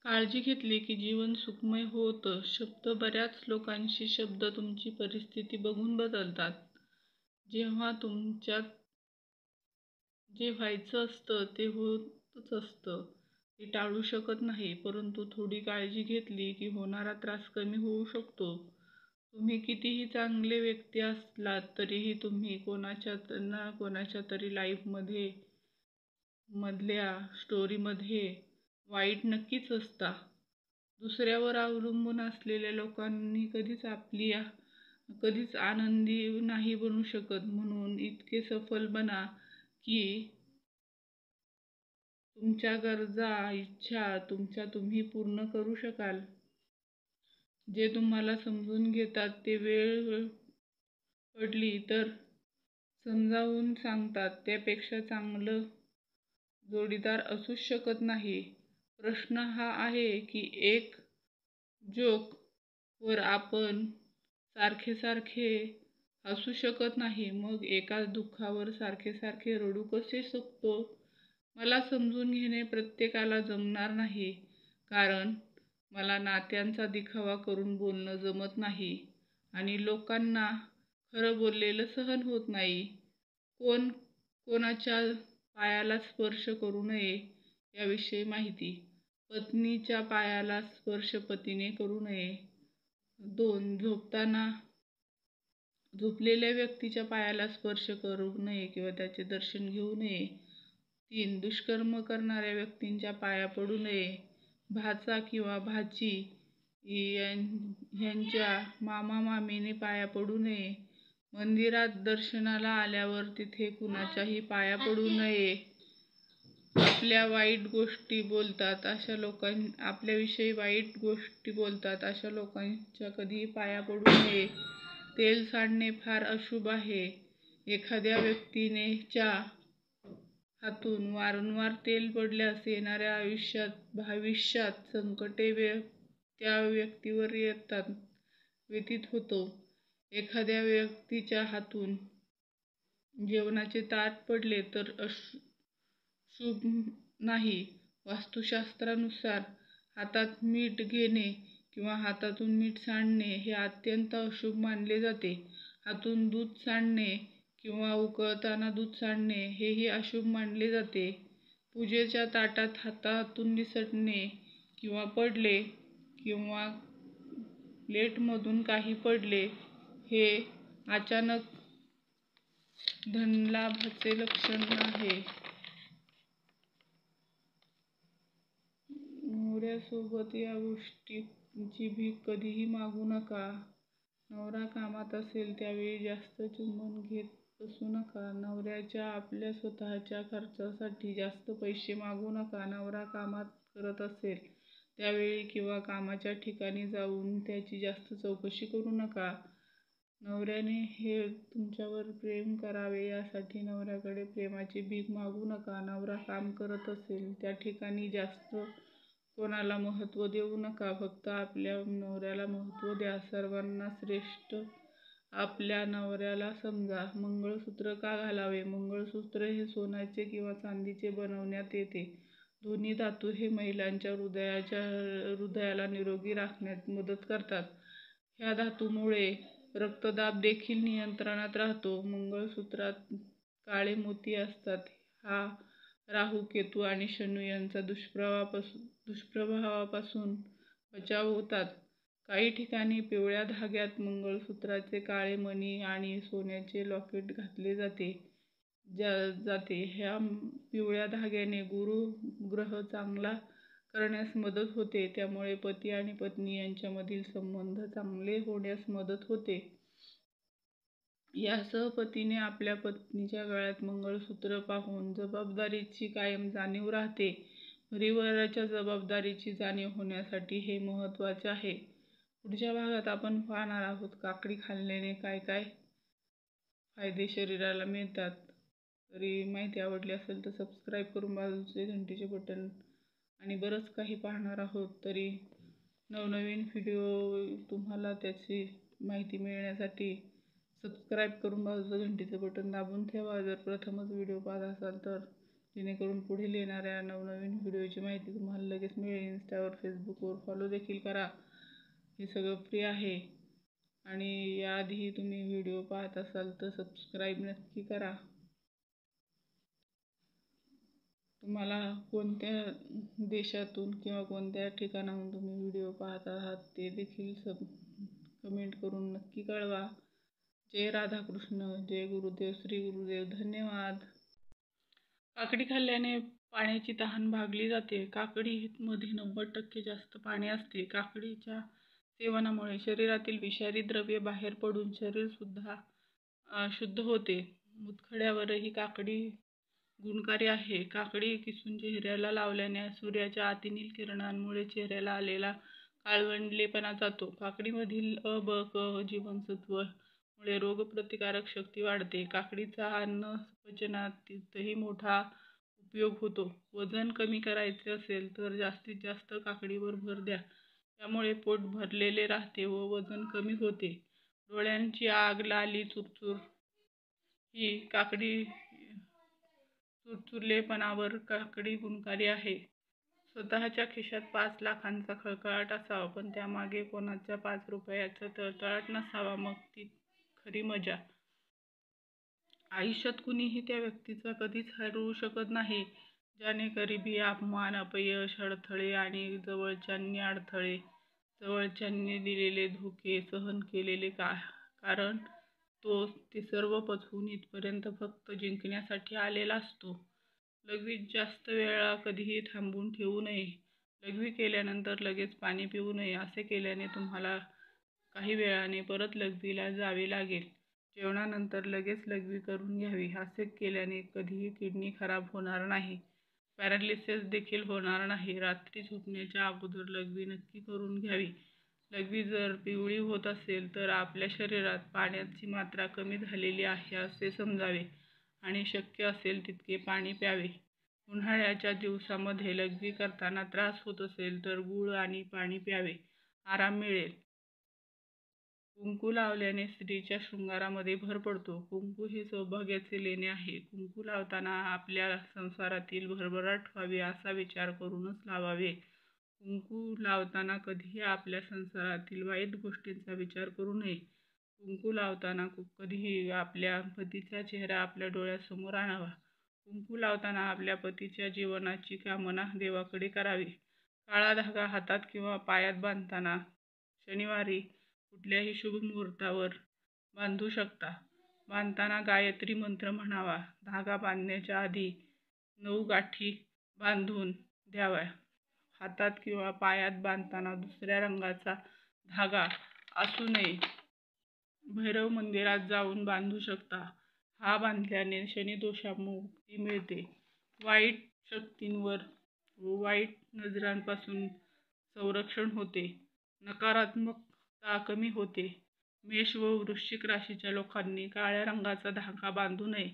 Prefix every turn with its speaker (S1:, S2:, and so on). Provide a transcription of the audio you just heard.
S1: काळजी घेतली की जीवन सुखमय होतं. शब्द बऱ्याच लोकांशी शब्द तुमची परिस्थिती बघून बदलतात. जेव्हा तुमच्यात जे व्हायचं असतं ते होतच असतं. ते टाळू शकत नाही, परंतु थोडी काळजी घेतली की होणारा त्रास कमी होऊ शकतो. तुम्ही कितीही चांगले व्यक्ती असलात तरीही तुम्ही कोणाच्या तरी लाईफमध्ये मधल्या स्टोरीमध्ये वाईट नक्कीच असता. दुसऱ्यावर अवलंबून असलेल्या लोकांनी कधीच आनंदी नाही बनू शकत. म्हणून इतके सफल बना की तुमच्या गरजा, इच्छा तुम्ही पूर्ण करू शकाल. जे तुम्हाला समजून घेतात ते वेळ पडली तर समजावून सांगतात. त्यापेक्षा चांगलं जोडीदार असूच शकत नाही. प्रश्न हा आहे की एक जोक वर आपण सारखे सारखे हसू शकत नाही, मग एकाच दुःखावर सारखे सारखे रडू कसे शकतो? मला समजून घेणे प्रत्येकाला जमणार नाही, कारण मला नात्यांचा दिखावा करून बोलणं जमत नाही आणि लोकांना खरं बोललेलं सहन होत नाही. कोणाच्या पायाला स्पर्श करू नये याविषयी माहिती. पत्नीच्या पायाला स्पर्श पतीने करू नये. 2. झोपलेल्या व्यक्तीच्या पायाला स्पर्श करू नये किंवा त्याचे दर्शन घेऊ नये. 3. दुष्कर्म करणाऱ्या व्यक्तींच्या पाया पडू नये. भाचा किंवा भाची ह्यांच्या मामा-मामीने पाया पडू नये. मंदिरात दर्शनाला आल्यावर तिथे कुणाच्याही पाया पडू नये. आपल्याविषयी वाईट गोष्टी बोलतात अशा लोकांच्या कधीही पाया पडू नये. तेल सांडणे फार अशुभ आहे. एखाद्या व्यक्तीच्या हातून वारंवार तेल पडल्यास येणाऱ्या भविष्यात संकटे त्या व्यक्तीवर व्यतीत होतो. एखाद्या व्यक्तीच्या हातून जेवणाचे ताट पडले तर शुभ नाही. वास्तुशास्त्रानुसार हातात मीठ घेणे किंवा हातातून मीठ सांडणे हे अत्यंत अशुभ मानले जाते. हातून दूध सांडणे किंवा उकळताना दूध सांडणे हेही अशुभ मानले जाते. पूजेच्या ताटात हातातून निसटणे किंवा पडले किंवा प्लेटमधून काही पडले हे अचानक धनलाभाचे लक्षण आहे. नवऱ्यासोबत या गोष्टींची भीक कधीही मागू नका. नवरा कामात असेल त्यावेळी जास्त चुंबन घेत बसू नका. नवऱ्याच्या आपल्या स्वतःच्या खर्चासाठी जास्त पैसे मागू नका. नवरा कामात करत असेल त्यावेळी किंवा कामाच्या ठिकाणी जाऊन त्याची जास्त चौकशी करू नका. नवऱ्याने हे तुमच्यावर प्रेम करावे यासाठी नवऱ्याकडे प्रेमाची भीक मागू नका. नवरा काम करत असेल त्या ठिकाणी जास्त कोणाला महत्त्व देऊ नका. फक्त आपल्या नवऱ्याला महत्त्व द्या. सर्वांना श्रेष्ठ आपल्या नवऱ्याला समजा. मंगळसूत्र का घालावे? मंगळसूत्र हे सोन्याचे किंवा चांदीचे बनवण्यात येते. दोन्ही धातू हे महिलांच्या हृदयाला निरोगी राखण्यात मदत करतात. ह्या धातूमुळे रक्तदाब देखील नियंत्रणात राहतो. मंगळसूत्रात काळे मोती असतात. हा राहू, केतू आणि शनी यांचा दुष्प्रभावापासून बचाव होतात. काही ठिकाणी पिवळ्या धाग्यात मंगळसूत्राचे काळे मणी आणि सोन्याचे लॉकेट घातले जाते. ह्या पिवळ्या धाग्याने गुरु ग्रह चांगला करण्यास मदत होते. त्यामुळे पती आणि पत्नी यांच्यामधील संबंध चांगले होण्यास मदत होते. यासह पतीने आपल्या पत्नीच्या गळ्यात मंगळसूत्र पाहून जबाबदारीची कायम जाणीव राहते. परिवाराच्या जबाबदारीची जाणीव होण्यासाठी हे महत्त्वाचे आहे. पुढच्या भागात आपण पाहणार आहोत काकडी खाल्ल्याने काय काय फायदे शरीराला मिळतात. तरी माहिती आवडली असेल तर सबस्क्राईब करून बाजूचे घंटीचे बटन आणि बरंच काही पाहणार आहोत. तरी नवनवीन व्हिडिओ तुम्हाला त्याची माहिती मिळण्यासाठी सबस्क्राईब करून बाजूचं घंटीचं बटन दाबून ठेवा. जर प्रथमच व्हिडिओ पाहत असाल तर जेणेकरून पुढील येणाऱ्या नवनवीन व्हिडिओची माहिती तुम्हाला लगेच मिळेल. इंस्टावर, फेसबुकवर फॉलो देखील करा. हे सगळं फ्री आहे. आणि याआधीही तुम्ही व्हिडिओ पाहत असाल तर सबस्क्राईब नक्की करा. तुम्हाला कोणत्या देशातून किंवा कोणत्या ठिकाणाहून तुम्ही व्हिडिओ पाहत आहात ते देखील कमेंट करून नक्की कळवा. जय राधाकृष्ण, जय गुरुदेव, श्री गुरुदेव. धन्यवाद. काकडी खाल्ल्याने पाण्याची तहान भागली जाते. काकडीमध्ये 90% जास्त पाणी असते. काकडीच्या सेवनामुळे शरीरातील विषारी द्रव्ये बाहेर पडून शरीरसुद्धा शुद्ध होते. मुतखड्यावरही काकडी गुणकारी आहे. काकडी किसून चेहऱ्याला लावल्याने सूर्याच्या अतिनील किरणांमुळे चेहऱ्याला आलेला काळवंडलेपणा जातो. काकडीमधील अ, ब, क जीवनसत्व मुळे रोगप्रतिकारक शक्ती वाढते. काकडीचा अन्न पचनातही मोठा उपयोग होतो. वजन कमी करायचे असेल तर जास्तीत जास्त काकडीवर भर द्या. यामुळे पोट भरलेले राहते व वजन कमी होते. डोळ्यांची आग, लाली, चुरचुर ही चुरचुरलेपणावर काकडी गुणकारी आहे. स्वतःच्या खिशात 5 लाखांचा खळखळाट असावा, पण त्यामागे कोणाच्या 5 रुपयाचा तळतळाट नसावा, मग ती खरी मजा. आयुष्यात कुणीही त्या व्यक्तीचा कधीच हरवू शकत नाही, ज्याने गरिबी, अपमान, अपयश, अडथळे आणि जवळच्यांनी दिलेले धोके सहन केलेले कारण तो ते सर्व पचवून इथपर्यंत फक्त जिंकण्यासाठी आलेला असतो. लघवीत जास्त वेळा कधीही थांबून ठेवू नये. लघवी केल्यानंतर लगेच पाणी पिऊ नये. असे केल्याने तुम्हाला काही वेळाने परत लघवीला जावे लागेल. जेवणानंतर लगेच लघवी करून घ्यावी. असे केल्याने कधीही किडनी खराब होणार नाही. पॅरालिसिस देखील होणार नाही. रात्री झोपण्याच्या अगोदर लघवी नक्की करून घ्यावी. लघवी जर पिवळी होत असेल तर आपल्या शरीरात पाण्याची मात्रा कमी झालेली आहे असे समजावे आणि शक्य असेल तितके पाणी प्यावे. उन्हाळ्याच्या दिवसामध्ये लघवी करताना त्रास होत असेल तर गूळ आणि पाणी प्यावे. आराम मिळेल. कुंकू लावल्याने स्त्रीच्या शृंगारामध्ये भर पडतो. कुंकू हे सौभाग्याचे लेणे आहे. कुंकू लावताना आपल्या संसारातील भरभराट व्हावी असा विचार करूनच लावावे. कुंकू लावताना कधीही आपल्या संसारातील वाईट गोष्टींचा विचार करू नये. कुंकू लावताना कधीही आपल्या पतीचा चेहरा आपल्या डोळ्यासमोर आणावा. कुंकू लावताना आपल्या पतीच्या जीवनाची कामना देवाकडे करावी. काळा धागा हातात किंवा पायात बांधताना शनिवारी कुठल्याही शुभ मुहूर्तावर बांधू शकता. बांधताना गायत्री मंत्र म्हणावा. धागा बांधण्याच्या आधी 9 गाठी बांधून द्याव्या. हातात किंवा पायात बांधताना दुसऱ्या रंगाचा धागा असू नये. भैरव मंदिरात जाऊन बांधू शकता. हा बांधल्याने शनिदोषामुक्ती मिळते. वाईट शक्तींवर व वाईट नजरांपासून संरक्षण होते. नकारात्मकता कमी होते. मेष व वृश्चिक राशीच्या लोकांनी काळ्या रंगाचा धागा बांधू नये.